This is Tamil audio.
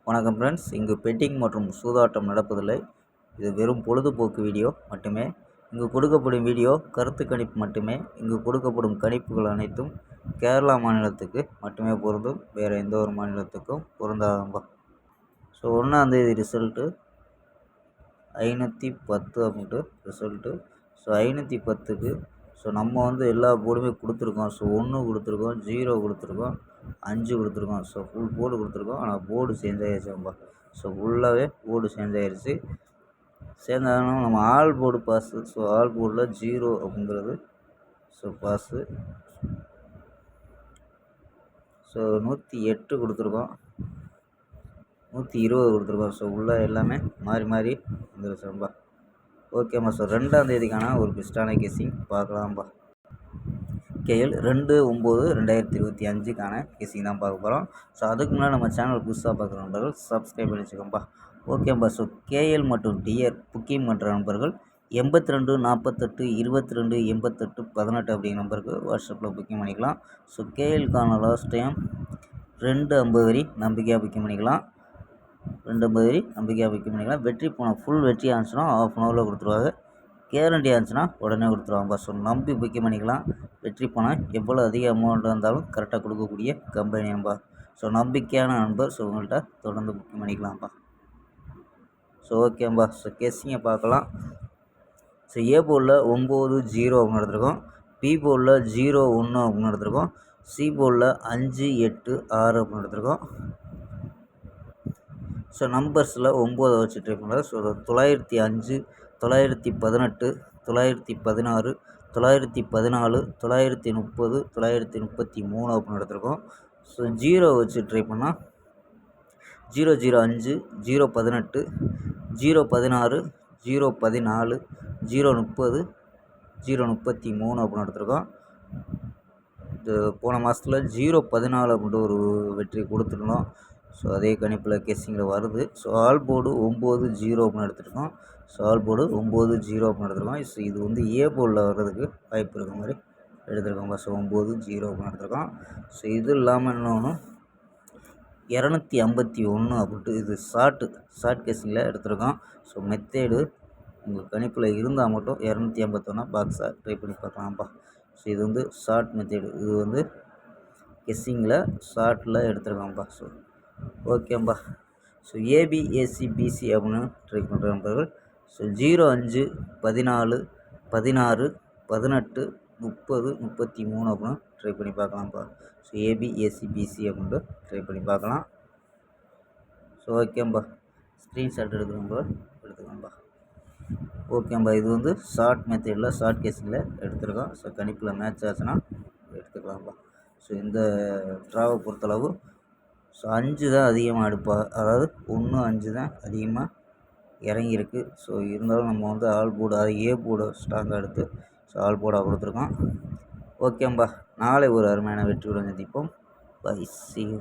வணக்கம் ஃப்ரெண்ட்ஸ், இங்கு பெட்டிங் மற்றும் சூதாட்டம் நடப்பதில்லை. இது வெறும் பொழுதுபோக்கு வீடியோ மட்டுமே. இங்கு கொடுக்கப்படும் வீடியோ கருத்து கணிப்பு மட்டுமே. இங்கு கொடுக்கப்படும் கணிப்புகள் அனைத்தும் கேரளா மாநிலத்துக்கு மட்டுமே பொருந்தும், வேறு எந்த ஒரு மாநிலத்துக்கும் பொருந்தாதம்பா. ஸோ 1ஆந்தேதி ரிசல்ட்டு 510 அப்படின்ட்டு ரிசல்ட்டு. ஸோ 510க்கு நம்ம எல்லா போர்டுமே கொடுத்துருக்கோம். ஸோ 1 கொடுத்துருக்கோம், 0 கொடுத்துருக்கோம், 5 கொடுத்துருக்கோம். ஸோ ஃபுல் போர்டு கொடுத்துருக்கோம். ஆனால் போர்டு சேஞ்ச் ஆகிடுச்சுப்பா. ஸோ ஃபுல்லாகவே போர்டு சேஞ்ச் ஆகிடுச்சு. சேர்ந்தாலும் நம்ம all board pass. So all போர்டில் 0 அப்படிங்கிறது ஸோ பாஸு. ஸோ 108 கொடுத்துருக்கோம், 120 கொடுத்துருக்கோம். ஸோ உள்ள எல்லாமே மாறி மாறி வந்துருச்சுப்பா. ஓகேம்மா. ஸோ 2ஆந்தேதிக்கான ஒரு பெஸ்ட்டான கெஸ்ஸிங் பார்க்கலாம்ப்பா. கேஎல் 2/9/2025க்கான கெஸ்ஸிங் தான் பார்க்க போகிறோம். ஸோ அதுக்கு முன்னாடி நம்ம சேனல் புதுசாக பார்க்குற நண்பர்கள் சப்ஸ்கிரைப் பண்ணி வச்சுக்கோப்பா. ஓகேப்பா. ஸோ கேஎல் மற்றும் டிஆர் புக்கிங் பண்ணுற நண்பர்கள் 82 48 22 88 18 அப்படிங்கிற நம்பருக்கு வாட்ஸ்அப்பில் புக்கிங் பண்ணிக்கலாம். ஸோ கேஎல்கான லாஸ்ட் டைம் 250 வரி நம்பிக்கையாக புக்கிங் பண்ணிக்கலாம். 250 வரி நம்பிக்கையாக புக்கிங் பண்ணிக்கலாம். வெற்றி போன ஃபுல் வெற்றி ஆச்சுன்னா ½ அன் ஹவரில் கொடுத்துருவாங்க. கேரண்டி ஆச்சுன்னா உடனே கொடுத்துருவாங்க. ஸோ நம்பி புக்கிங் பண்ணிக்கலாம். வெற்றி பணம் எவ்வளோ அதிக அமௌண்ட் இருந்தாலும் கரெக்டாக கொடுக்கக்கூடிய கம்பெனி நம்பா. ஸோ நம்பிக்கையான நண்பர். ஸோ உங்கள்கிட்ட தொடர்ந்து புக்கிங் பண்ணிக்கலாம்ப்பா. ஸோ ஓகேம்பா. ஸோ கெஸ்ஸிங்கை பார்க்கலாம். ஸோ ஏ போர்டில் 9-0 அப்படின்னு எடுத்துருக்கோம். பி போர்டில் 0-1 அப்படின்னு எடுத்துருக்கோம். சி போர்டில் 5-8-6 அப்படின்னு எடுத்துருக்கோம். ஸோ நம்பர்ஸில் 9 வச்சு ட்ரை பண்ணுறது. ஸோ 905 918 916 914 930 933 அப்படின்னு எடுத்திருக்கோம். ஸோ 0 வச்சு ட்ரை பண்ணால் 005 018 016 014 030 033 அப்படின்னு எடுத்திருக்கோம். இது போன மாதத்தில் 014 அப்படின்ட்டு ஒரு வெற்றி கொடுத்துருந்தோம். ஸோ அதே கணிப்பில் கெஸ்ஸிங்கில் வருது. ஸோ ஆல் போர்டு 9-0 அப்படின்னு எடுத்துருக்கோம். ஸோ ஆல் போர்டு 9-0 அப்படின்னு எடுத்துருக்கோம். ஸோ இது ஏ போர்டில் வர்றதுக்கு வாய்ப்பு இருக்க மாதிரி எடுத்துருக்கோங்க. ஸோ 9-0 அப்படின்னு எடுத்துருக்கோம். ஸோ இது இல்லாமல் இன்னொன்று 251 அப்படின்ட்டு இது ஷார்ட் கெஸ்ஸிங்கில் எடுத்துருக்கோம். ஸோ மெத்தேடு உங்கள் கணிப்பில் இருந்தால் மட்டும் 251 பாக்ஸாக ட்ரை பண்ணி பார்க்கலாம்ப்பா. ஸோ இது ஷார்ட் மெத்தேடு. இது கெஸ்ஸிங்கில் ஷார்ட்டில் எடுத்துருக்கோம்ப்பா. ஸோ ஓகேம்பா. ஸோ ஏபி ஏசி பிசி அப்படின்னு ட்ரை பண்ணுற நண்பர்கள் ஸோ 05 14 16 18 30 33 அப்படின்னு ட்ரை பண்ணி பார்க்கலாம்ப்பா. ஸோ ஏபி ஏசி பிசி அப்படின்ட்டு ட்ரை பண்ணி பார்க்கலாம். ஸோ ஓகேம்பா. ஸ்க்ரீன்ஷாட் எடுத்துக்கலாம்ப்பா. ஓகேம்பா. இது ஷார்ட் மெத்தடில் ஷார்ட் கேஸிங்கில் எடுத்துருக்கோம். ஸோ கணிப்பில் மேட்ச் ஆச்சுன்னா எடுத்துக்கலாம்ப்பா. ஸோ இந்த ட்ராவை பொறுத்தளவு ஸோ 5 தான் அதிகமாக எடுப்பாங்க. அதாவது 1 5 தான் அதிகமாக இறங்கியிருக்கு. ஸோ இருந்தாலும் நம்ம ஆல் போர்டு அது ஏ போர்டு ஸ்ட்ராங்காக எடுத்து ஸோ ஆல் போர்டாக கொடுத்துருக்கோம். ஓகேம்பா. நாளை ஒரு அருமையான வெற்றியுடன் சந்திப்போம். பை. C you.